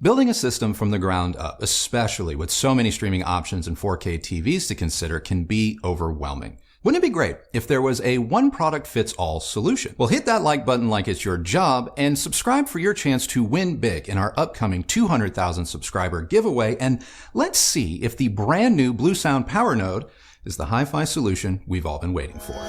Building a system from the ground up, especially with so many streaming options and 4K TVs to consider, can be overwhelming. Wouldn't it be great if there was a one-product-fits-all solution? Well, hit that like button like it's your job and subscribe for your chance to win big in our upcoming 200,000 subscriber giveaway, and let's see if the brand new Bluesound Power Node is the hi-fi solution we've all been waiting for.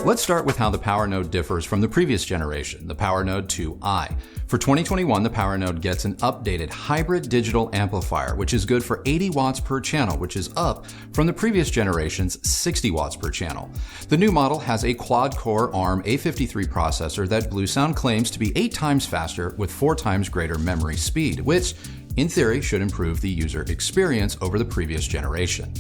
Let's start with how the Power Node differs from the previous generation, the Power Node 2i. For 2021, the Power Node gets an updated hybrid digital amplifier, which is good for 80 watts per channel, which is up from the previous generation's 60 watts per channel. The new model has a quad-core ARM A53 processor that Bluesound claims to be 8 times faster with 4 times greater memory speed, which, in theory, should improve the user experience over the previous generation.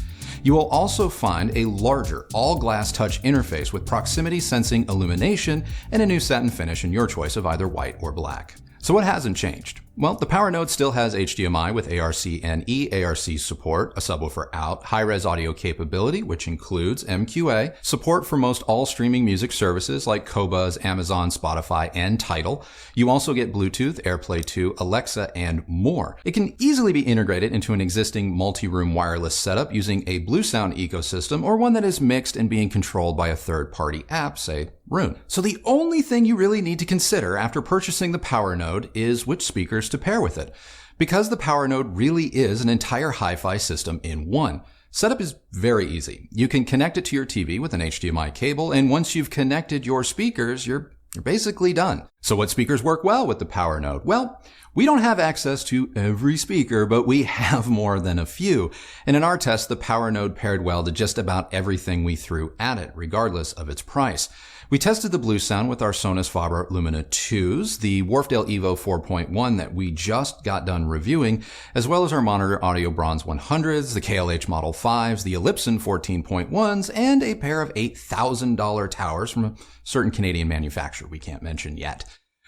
You will also find a larger all-glass touch interface with proximity sensing illumination and a new satin finish in your choice of either white or black. So what hasn't changed? Well, the Power Node still has HDMI with ARC-NE, ARC support, a subwoofer out, high-res audio capability, which includes MQA, support for most all streaming music services like Qobuz, Amazon, Spotify, and Tidal. You also get Bluetooth, AirPlay 2, Alexa, and more. It can easily be integrated into an existing multi-room wireless setup using a Bluesound ecosystem or one that is mixed and being controlled by a third-party app, say Roon. So the only thing you really need to consider after purchasing the Power Node is which speakers to pair with it, because the Power Node really is an entire hi-fi system in one. Setup is very easy. You can connect it to your TV with an HDMI cable, and once you've connected your speakers, you're basically done. So what speakers work well with the Power Node? Well, we don't have access to every speaker, but we have more than a few. And in our test, the Power Node paired well to just about everything we threw at it, regardless of its price. We tested the Bluesound with our Sonus Faber Lumina 2s, the Wharfedale Evo 4.1 that we just got done reviewing, as well as our Monitor Audio Bronze 100s, the KLH Model 5s, the Ellipson 14.1s, and a pair of $8,000 towers from a certain Canadian manufacturer we can't mention yet.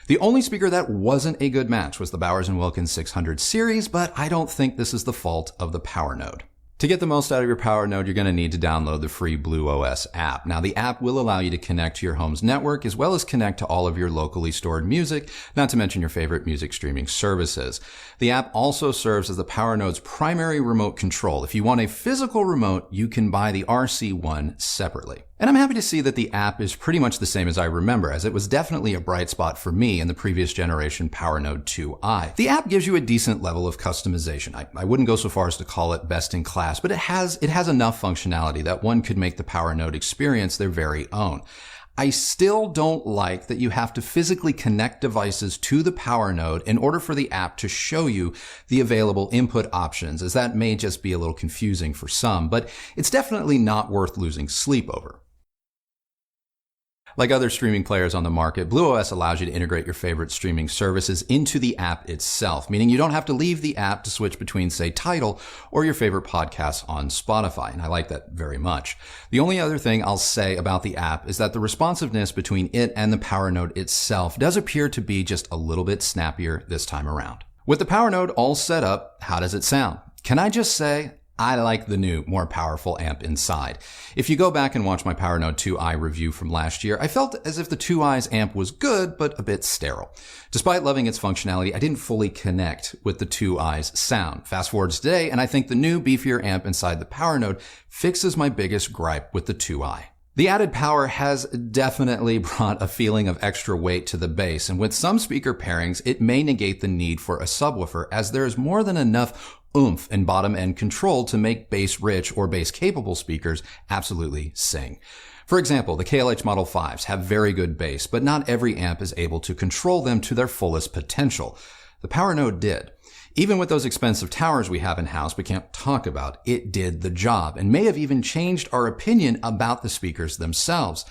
The only speaker that wasn't a good match was the Bowers & Wilkins 600 series, but I don't think this is the fault of the Power Node. To get the most out of your Power Node, you're going to need to download the free BlueOS app. Now, the app will allow you to connect to your home's network as well as connect to all of your locally stored music, not to mention your favorite music streaming services. The app also serves as the Power Node's primary remote control. If you want a physical remote, you can buy the RC1 separately. And I'm happy to see that the app is pretty much the same as I remember, as it was definitely a bright spot for me in the previous generation Power Node 2i. The app gives you a decent level of customization. I wouldn't go so far as to call it best in class, but it has enough functionality that one could make the Power Node experience their very own. I still don't like that you have to physically connect devices to the Power Node in order for the app to show you the available input options, as that may just be a little confusing for some, but it's definitely not worth losing sleep over. Like other streaming players on the market, BlueOS allows you to integrate your favorite streaming services into the app itself, meaning you don't have to leave the app to switch between, say, Tidal or your favorite podcasts on Spotify, and I like that very much. The only other thing I'll say about the app is that the responsiveness between it and the Power Node itself does appear to be just a little bit snappier this time around. With the Power Node all set up, how does it sound? Can I just say, I like the new, more powerful amp inside. If you go back and watch my Power Node 2i review from last year, I felt as if the 2i's amp was good, but a bit sterile. Despite loving its functionality, I didn't fully connect with the 2i's sound. Fast forward to today, and I think the new, beefier amp inside the Power Node fixes my biggest gripe with the 2i. The added power has definitely brought a feeling of extra weight to the bass, and with some speaker pairings, it may negate the need for a subwoofer, as there is more than enough oomph and bottom end control to make bass rich or bass capable speakers absolutely sing. For example, the KLH Model 5s have very good bass, but not every amp is able to control them to their fullest potential. The Power Node did. Even with those expensive towers we have in-house we can't talk about, it did the job and may have even changed our opinion about the speakers themselves.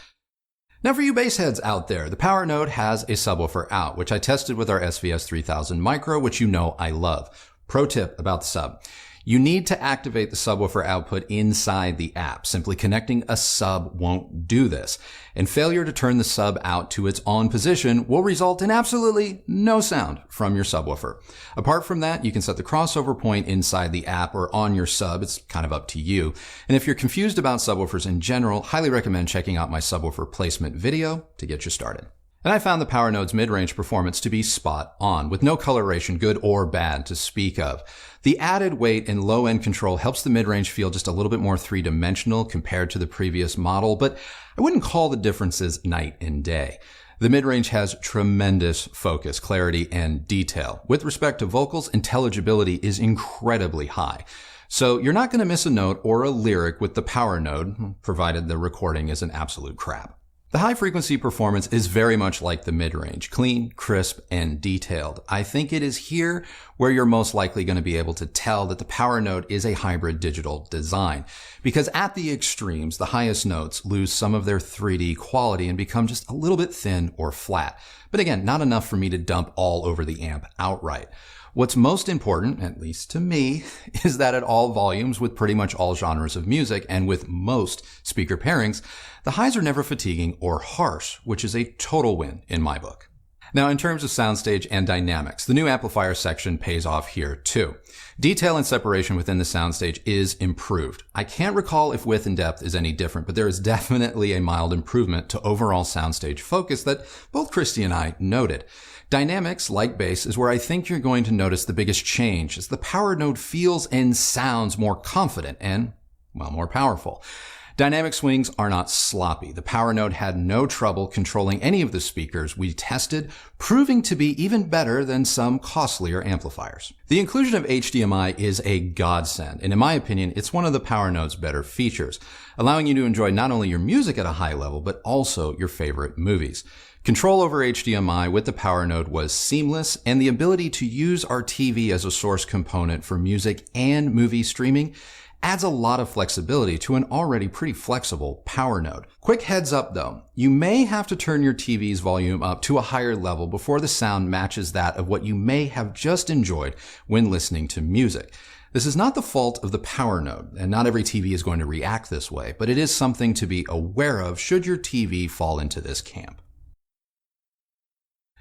Now for you bass heads out there, the Power Node has a subwoofer out, which I tested with our SVS 3000 Micro, which you know I love. Pro tip about the sub. You need to activate the subwoofer output inside the app. Simply connecting a sub won't do this. And failure to turn the sub out to its on position will result in absolutely no sound from your subwoofer. Apart from that, you can set the crossover point inside the app or on your sub. It's kind of up to you. And if you're confused about subwoofers in general, highly recommend checking out my subwoofer placement video to get you started. And I found the PowerNode's mid-range performance to be spot on, with no coloration, good or bad, to speak of. The added weight and low-end control helps the mid-range feel just a little bit more three-dimensional compared to the previous model, but I wouldn't call the differences night and day. The mid-range has tremendous focus, clarity, and detail. With respect to vocals, intelligibility is incredibly high. So you're not going to miss a note or a lyric with the PowerNode, provided the recording isn't absolute crap. The high-frequency performance is very much like the mid-range, clean, crisp, and detailed. I think it is here where you're most likely going to be able to tell that the PowerNode is a hybrid digital design. Because at the extremes, the highest notes lose some of their 3D quality and become just a little bit thin or flat. But again, not enough for me to dump all over the amp outright. What's most important, at least to me, is that at all volumes with pretty much all genres of music and with most speaker pairings, the highs are never fatiguing or harsh, which is a total win in my book. Now, in terms of soundstage and dynamics, the new amplifier section pays off here too. Detail and separation within the soundstage is improved. I can't recall if width and depth is any different, but there is definitely a mild improvement to overall soundstage focus that both Christy and I noted. Dynamics, like bass, is where I think you're going to notice the biggest change as the PowerNode feels and sounds more confident and, well, more powerful. Dynamic swings are not sloppy. The PowerNode had no trouble controlling any of the speakers we tested, proving to be even better than some costlier amplifiers. The inclusion of HDMI is a godsend, and in my opinion, it's one of the PowerNode's better features, allowing you to enjoy not only your music at a high level, but also your favorite movies. Control over HDMI with the PowerNode was seamless, and the ability to use our TV as a source component for music and movie streaming adds a lot of flexibility to an already pretty flexible PowerNode. Quick heads up though, you may have to turn your TV's volume up to a higher level before the sound matches that of what you may have just enjoyed when listening to music. This is not the fault of the PowerNode, and not every TV is going to react this way, but it is something to be aware of should your TV fall into this camp.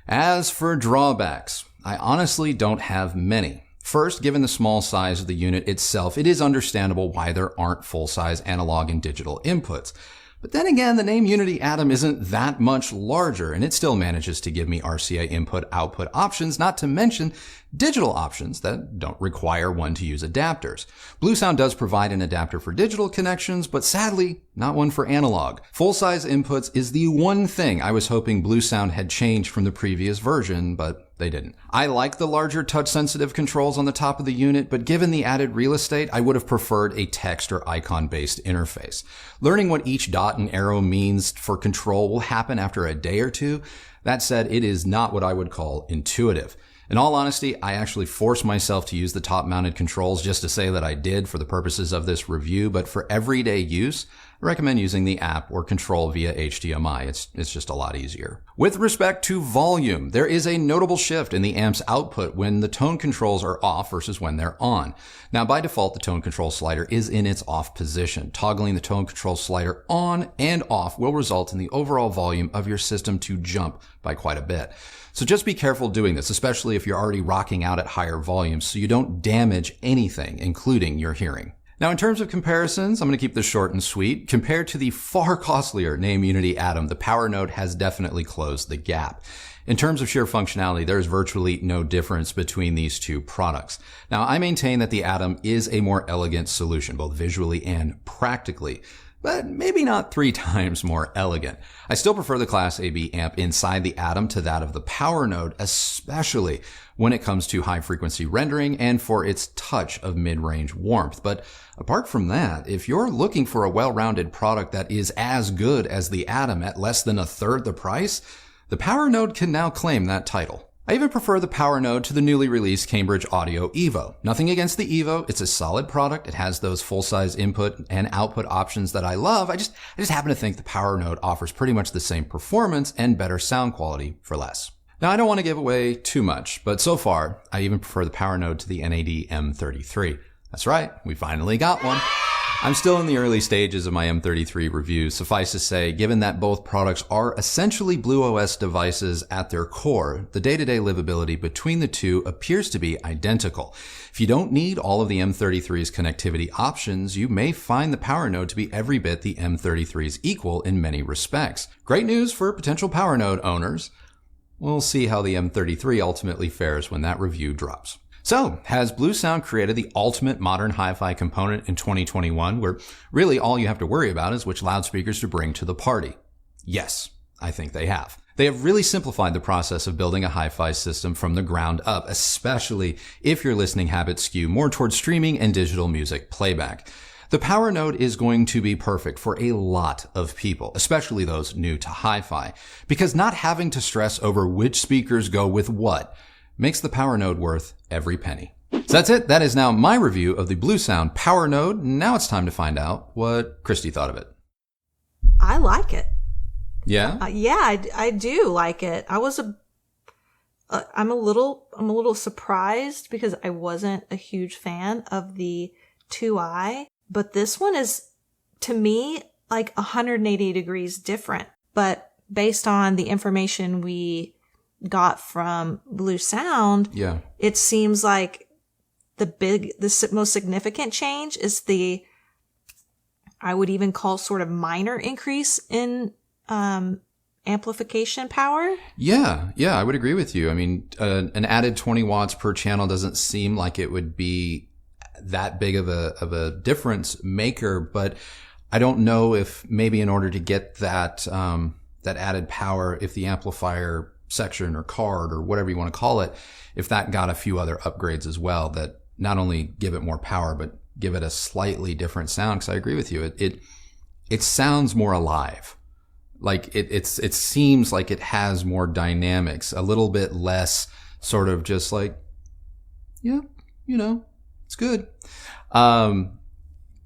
As for drawbacks, I honestly don't have many. First, given the small size of the unit itself, it is understandable why there aren't full-size analog and digital inputs. But then again, the name Unity Atom isn't that much larger, and it still manages to give me RCA input-output options, not to mention digital options that don't require one to use adapters. Bluesound does provide an adapter for digital connections, but sadly, not one for analog. Full-size inputs is the one thing I was hoping Bluesound had changed from the previous version, but they didn't. I like the larger touch-sensitive controls on the top of the unit, but given the added real estate, I would have preferred a text or icon-based interface. Learning what each dot and arrow means for control will happen after a day or two. That said, it is not what I would call intuitive. In all honesty, I actually forced myself to use the top-mounted controls just to say that I did for the purposes of this review, but for everyday use, I recommend using the app or control via HDMI. It's just a lot easier. With respect to volume, there is a notable shift in the amp's output when the tone controls are off versus when they're on. Now, by default, the tone control slider is in its off position. Toggling the tone control slider on and off will result in the overall volume of your system to jump by quite a bit. So just be careful doing this, especially if you're already rocking out at higher volumes so you don't damage anything, including your hearing. Now, in terms of comparisons, I'm going to keep this short and sweet. Compared to the far costlier name Unity Atom, the PowerNode has definitely closed the gap. In terms of sheer functionality, there is virtually no difference between these two products. Now, I maintain that the Atom is a more elegant solution, both visually and practically, but maybe not 3 times more elegant. I still prefer the Class AB amp inside the Atom to that of the PowerNode, especially when it comes to high-frequency rendering and for its touch of mid-range warmth. But apart from that, if you're looking for a well-rounded product that is as good as the Atom at less than a third the price, the PowerNode can now claim that title. I even prefer the PowerNode to the newly released Cambridge Audio Evo. Nothing against the Evo, it's a solid product. It has those full-size input and output options that I love. I just happen to think the PowerNode offers pretty much the same performance and better sound quality for less. Now, I don't want to give away too much, but so far, I even prefer the PowerNode to the NAD M33. That's right, we finally got one. I'm still in the early stages of my M33 review. Suffice to say, given that both products are essentially BlueOS devices at their core, the day-to-day livability between the two appears to be identical. If you don't need all of the M33's connectivity options, you may find the Power Node to be every bit the M33's equal in many respects. Great news for potential Power Node owners. We'll see how the M33 ultimately fares when that review drops. So, has Bluesound created the ultimate modern hi-fi component in 2021 where really all you have to worry about is which loudspeakers to bring to the party? Yes, I think they have. They have really simplified the process of building a hi-fi system from the ground up, especially if your listening habits skew more towards streaming and digital music playback. The Power Node is going to be perfect for a lot of people, especially those new to hi-fi, because not having to stress over which speakers go with what makes the Power Node worth every penny. So that's it. That is now my review of the Bluesound Power Node. Now it's time to find out what Christy thought of it. I like it. Yeah? I do like it. I'm a little surprised because I wasn't a huge fan of the 2i, but this one is, to me, like 180 degrees different. But based on the information we got from Bluesound, it seems like the most significant change is I would even call sort of minor increase in amplification power. Yeah, I would agree with you. I mean, an added 20 watts per channel doesn't seem like it would be that big of a difference maker, but I don't know if maybe in order to get that added power, if the amplifier section or card or whatever you want to call it, if that got a few other upgrades as well that not only give it more power but give it a slightly different sound. Because I agree with you, it sounds more alive. Like it seems like it has more dynamics, a little bit less sort of just like, yeah, it's good.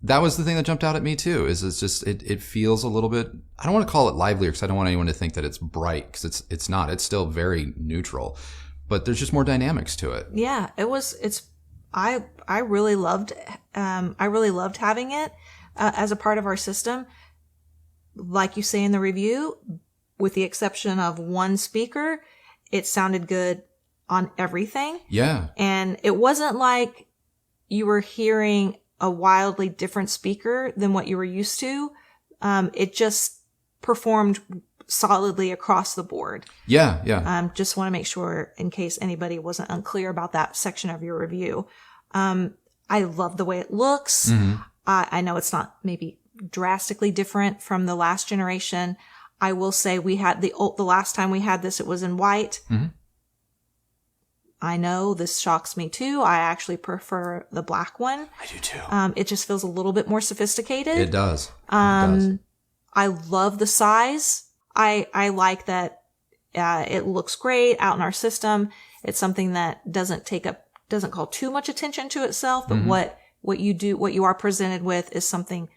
That was the thing that jumped out at me too, it feels a little bit, I don't want to call it livelier because I don't want anyone to think that it's bright, because it's not. It's still very neutral, but there's just more dynamics to it. Yeah, I really loved having it as a part of our system. Like you say in the review, with the exception of one speaker, it sounded good on everything. Yeah. And it wasn't like you were hearing a wildly different speaker than what you were used to. It just performed solidly across the board. Yeah. Just want to make sure in case anybody wasn't unclear about that section of your review. I love the way it looks. Mm-hmm. I know it's not maybe drastically different from the last generation. I will say we had the last time we had this, it was in white. Mm-hmm. I know this shocks me too. I actually prefer the black one. I do too. It just feels a little bit more sophisticated. It does. I love the size. I like that. It looks great out in our system. It's something that doesn't call too much attention to itself, but what you are presented with is something,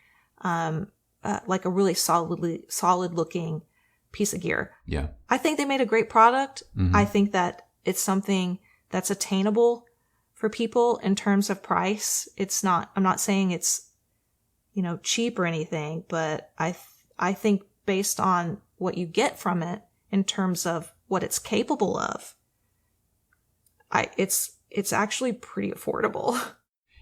like a really solid looking piece of gear. Yeah. I think they made a great product. Mm-hmm. I think that it's something that's attainable for people in terms of price. I'm not saying it's, cheap or anything, but I think based on what you get from it in terms of what it's capable of, it's actually pretty affordable.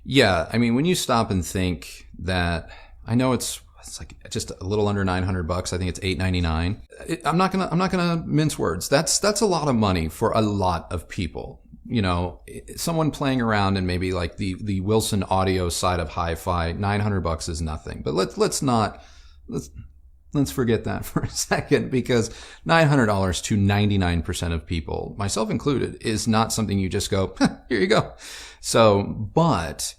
Yeah. I mean, when you stop and think that, I know it's like just a little under $900. I think it's $899. I'm not gonna mince words. That's a lot of money for a lot of people. Someone playing around and maybe like the Wilson Audio side of hi-fi, $900 is nothing. But let's forget that for a second, because $900 to 99% of people, myself included, is not something you just go, here you go. So, but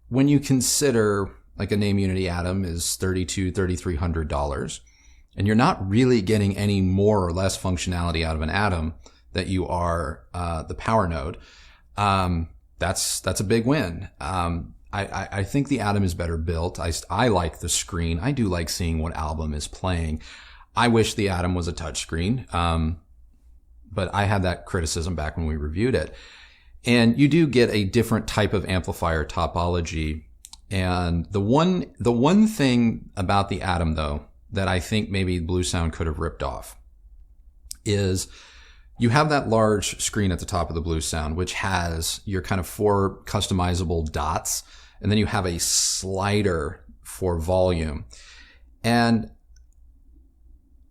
when you consider like a Name Unity Atom is $3,300, and you're not really getting any more or less functionality out of an Atom that you are the Power Node, that's a big win. I think the Atom is better built. I like the screen. I do like seeing what album is playing. I wish the Atom was a touchscreen, but I had that criticism back when we reviewed it. And you do get a different type of amplifier topology. And the one thing about the Atom, though, that I think maybe Bluesound could have ripped off is you have that large screen at the top of the Bluesound, which has your kind of 4 customizable dots, and then you have a slider for volume. And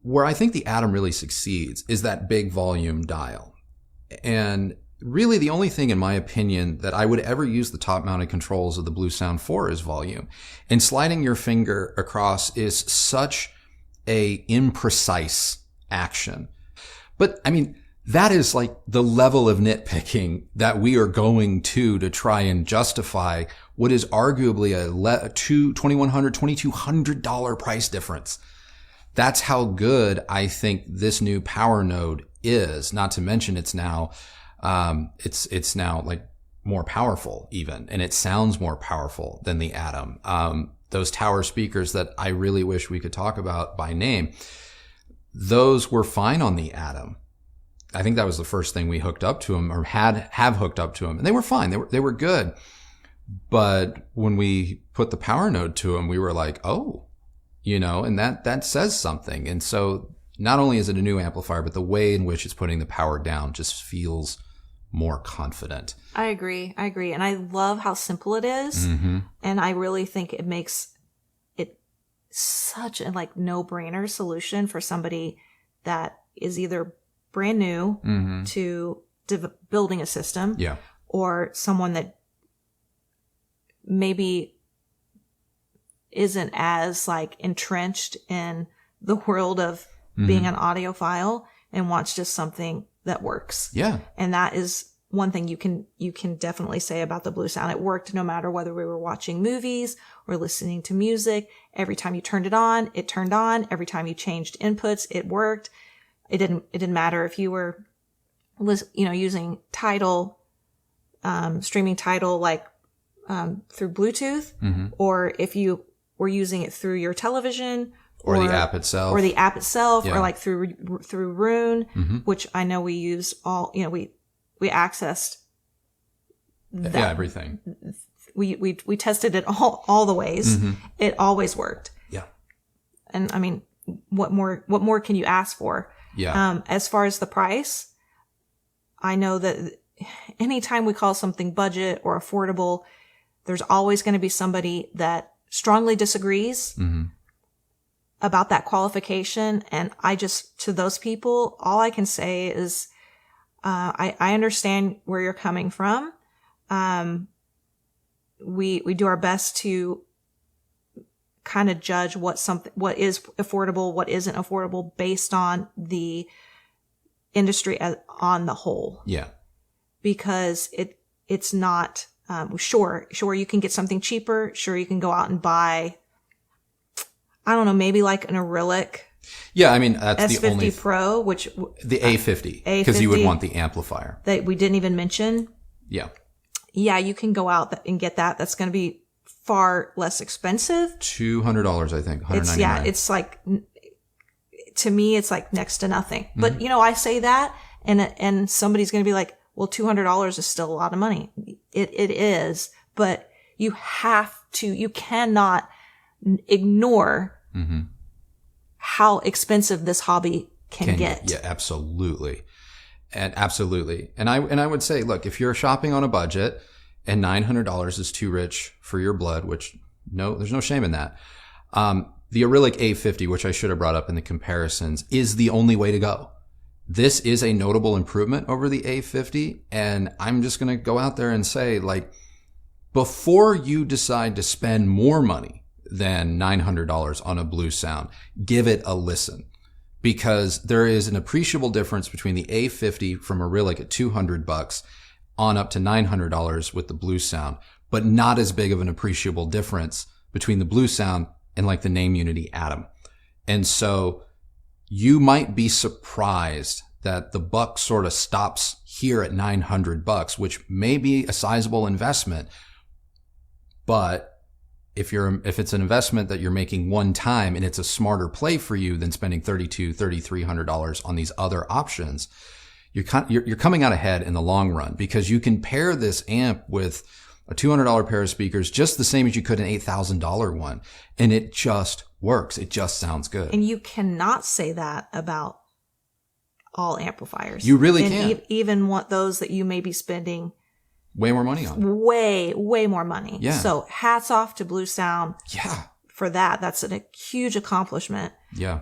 where I think the Atom really succeeds is that big volume dial. And really the only thing, in my opinion, that I would ever use the top-mounted controls of the Bluesound for is volume. And sliding your finger across is such a imprecise action. But I mean, that is like the level of nitpicking that we are going to try and justify what is arguably a $2,100, $2,200 price difference. That's how good I think this new Power Node is. Not to mention it's now like more powerful even, and it sounds more powerful than the Atom. Those tower speakers that I really wish we could talk about by name, those were fine on the Atom. I think that was the first thing we hooked up to them, or have hooked up to them, and they were fine. They were good. But when we put the Power Node to them, we were like, oh, and that says something. And so not only is it a new amplifier, but the way in which it's putting the power down just feels more confident. I agree. And I love how simple it is. Mm-hmm. And I really think it makes it such a no-brainer solution for somebody that is either brand new Mm-hmm. to building a system, Yeah. or someone that maybe isn't as entrenched in the world of being an audiophile and wants just something that works. Yeah. And that is one thing you can definitely say about the Bluesound. It worked no matter whether we were watching movies or listening to music. Every time you turned it on, it turned on. Every time you changed inputs, it worked. It didn't matter if you were, using Tidal, streaming Tidal through Bluetooth, Mm-hmm. or if you were using it through your television, Or the app itself. Yeah. or through Roon, Mm-hmm. which I know we use all. We accessed that. Yeah, everything. We tested it all the ways. Mm-hmm. It always worked. Yeah. And I mean, what more can you ask for? Yeah. As far as the price, I know that anytime we call something budget or affordable, there's always going to be somebody that strongly disagrees Mm-hmm. about that qualification. And to those people, all I can say is, I understand where you're coming from. We do our best to kind of judge what is affordable, what isn't affordable based on the industry on the whole. Yeah. Because it's not, sure, you can get something cheaper. Sure, you can go out and buy, I don't know, maybe like an Arylic Yeah, I mean, that's S50 the only... Pro, which... The A50. Because you would want the amplifier. That we didn't even mention. Yeah. Yeah, you can go out and get that. That's going to be far less expensive. $200, I think. $199. It's to me, it's like next to nothing. Mm-hmm. But, I say that and somebody's going to be like, well, $200 is still a lot of money. It is, but you cannot ignore Mm-hmm. how expensive this hobby can get. Yeah, absolutely. And I would say, look, if you're shopping on a budget and $900 is too rich for your blood, which there's no shame in that. The Arylic A50, which I should have brought up in the comparisons, is the only way to go. This is a notable improvement over the A50. And I'm just going to go out there and say, before you decide to spend more money than $900 on a Bluesound, give it a listen, because there is an appreciable difference between the A50 from Arylic at $200 on up to $900 with the Bluesound, but not as big of an appreciable difference between the Bluesound and the Name Unity Atom. And so you might be surprised that the buck sort of stops here at $900, which may be a sizable investment, but if it's an investment that you're making one time and it's a smarter play for you than spending $3,200, $3,300 on these other options, you're coming out ahead in the long run because you can pair this amp with a $200 pair of speakers just the same as you could an $8,000 one. And it just works. It just sounds good. And you cannot say that about all amplifiers. You really can't. Even want those that you may be spending way more money on. Way more money. Yeah. So hats off to Bluesound. Yeah. For that. That's a huge accomplishment. Yeah.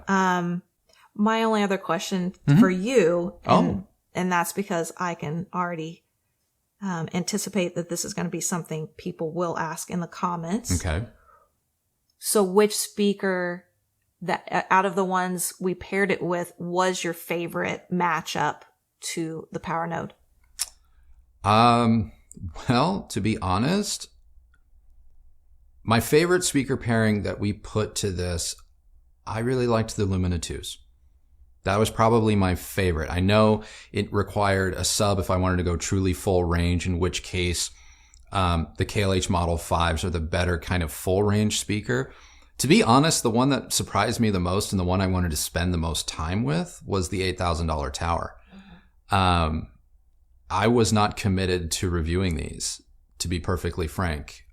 My only other question for you, and that's because I can already anticipate that this is going to be something people will ask in the comments. Okay. So which speaker that out of the ones we paired it with was your favorite matchup to the Power Node? Well, to be honest, my favorite speaker pairing that we put to this, I really liked the Lumina 2s. That was probably my favorite. I know it required a sub if I wanted to go truly full range, in which case the KLH Model 5s are the better kind of full range speaker. To be honest, the one that surprised me the most and the one I wanted to spend the most time with was the $8,000 tower. I was not committed to reviewing these, to be perfectly frank,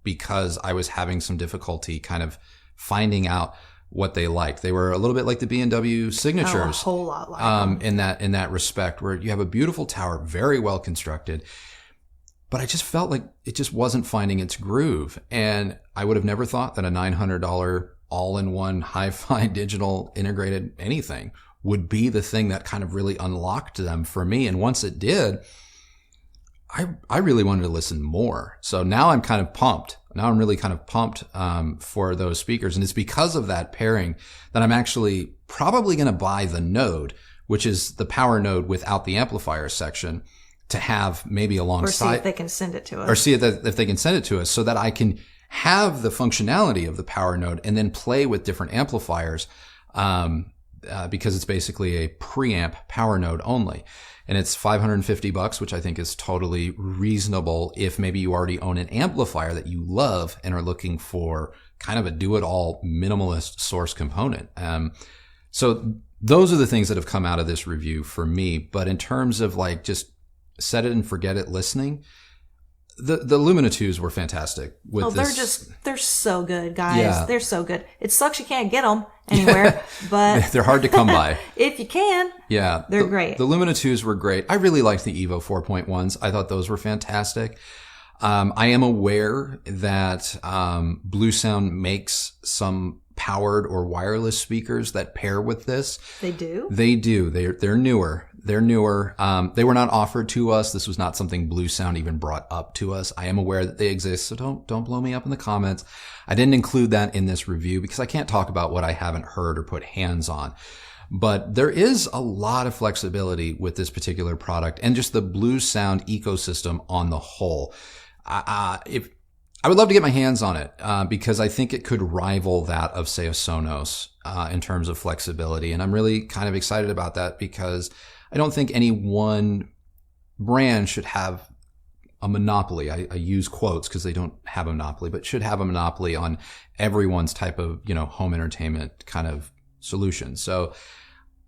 because I was having some difficulty kind of finding out what they liked. They were a little bit like the B&W signatures. A whole lot like in that respect, where you have a beautiful tower, very well constructed, but I just felt like it just wasn't finding its groove. And I would have never thought that a $900 all-in-one hi-fi digital integrated anything would be the thing that kind of really unlocked them for me. And once it did, I really wanted to listen more. So now I'm kind of pumped. Now I'm really kind of pumped for those speakers. And it's because of that pairing that I'm actually probably going to buy the Node, which is the Power Node without the amplifier section, to have maybe alongside. Or see if they can send it to us. Or see if they can send it to us so that I can have the functionality of the Power Node and then play with different amplifiers, because it's basically a preamp Power Node only. And it's $550, which I think is totally reasonable if maybe you already own an amplifier that you love and are looking for kind of a do-it-all minimalist source component. So those are the things that have come out of this review for me. But in terms of like just set it and forget it listening, the Lumina 2s were fantastic. They're so good, guys. Yeah. They're so good. It sucks you can't get them anywhere, but they're hard to come by. If you can, yeah, they're great. The Lumina 2s were great. I really liked the Evo 4.1s. I thought those were fantastic. I am aware that Bluesound makes some powered or wireless speakers that pair with this. They do? They do. They're newer. They're newer. They were not offered to us. This was not something Bluesound even brought up to us. I am aware that they exist, so don't blow me up in the comments. I didn't include that in this review because I can't talk about what I haven't heard or put hands on. But there is a lot of flexibility with this particular product and just the Bluesound ecosystem on the whole. I would love to get my hands on it because I think it could rival that of, say, a Sonos in terms of flexibility. And I'm really kind of excited about that because I don't think any one brand should have a monopoly. I use quotes because they don't have a monopoly, but should have a monopoly on everyone's type of, home entertainment kind of solution. So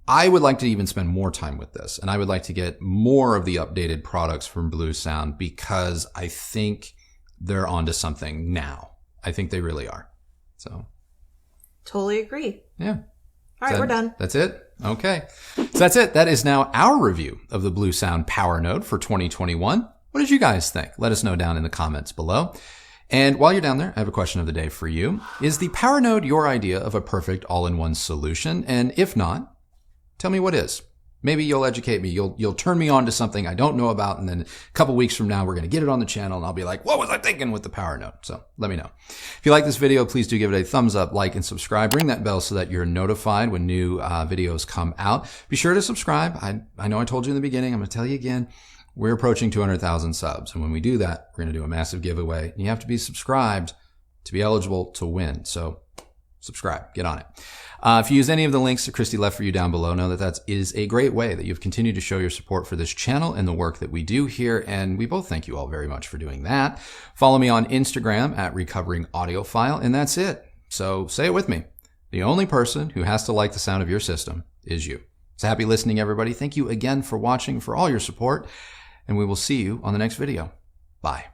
I would like to even spend more time with this, and I would like to get more of the updated products from Bluesound because I think they're onto something now. I think they really are. So totally agree. Yeah. All right, we're done. That's it? Okay. So that's it. That is now our review of the Bluesound Power Node for 2021. What did you guys think? Let us know down in the comments below. And while you're down there, I have a question of the day for you. Is the Power Node your idea of a perfect all-in-one solution? And if not, tell me what is. Maybe you'll educate me. You'll turn me on to something I don't know about. And then a couple weeks from now, we're going to get it on the channel and I'll be like, what was I thinking with the Power Node? So let me know. If you like this video, please do give it a thumbs up, like, and subscribe. Ring that bell so that you're notified when new videos come out. Be sure to subscribe. I know I told you in the beginning. I'm going to tell you again. We're approaching 200,000 subs. And when we do that, we're going to do a massive giveaway. And you have to be subscribed to be eligible to win. So subscribe. Get on it. If you use any of the links that Christy left for you down below, know that is a great way that you've continued to show your support for this channel and the work that we do here. And we both thank you all very much for doing that. Follow me on Instagram at Recovering Audiophile. And that's it. So say it with me. The only person who has to like the sound of your system is you. So happy listening, everybody. Thank you again for watching, for all your support, and we will see you on the next video. Bye.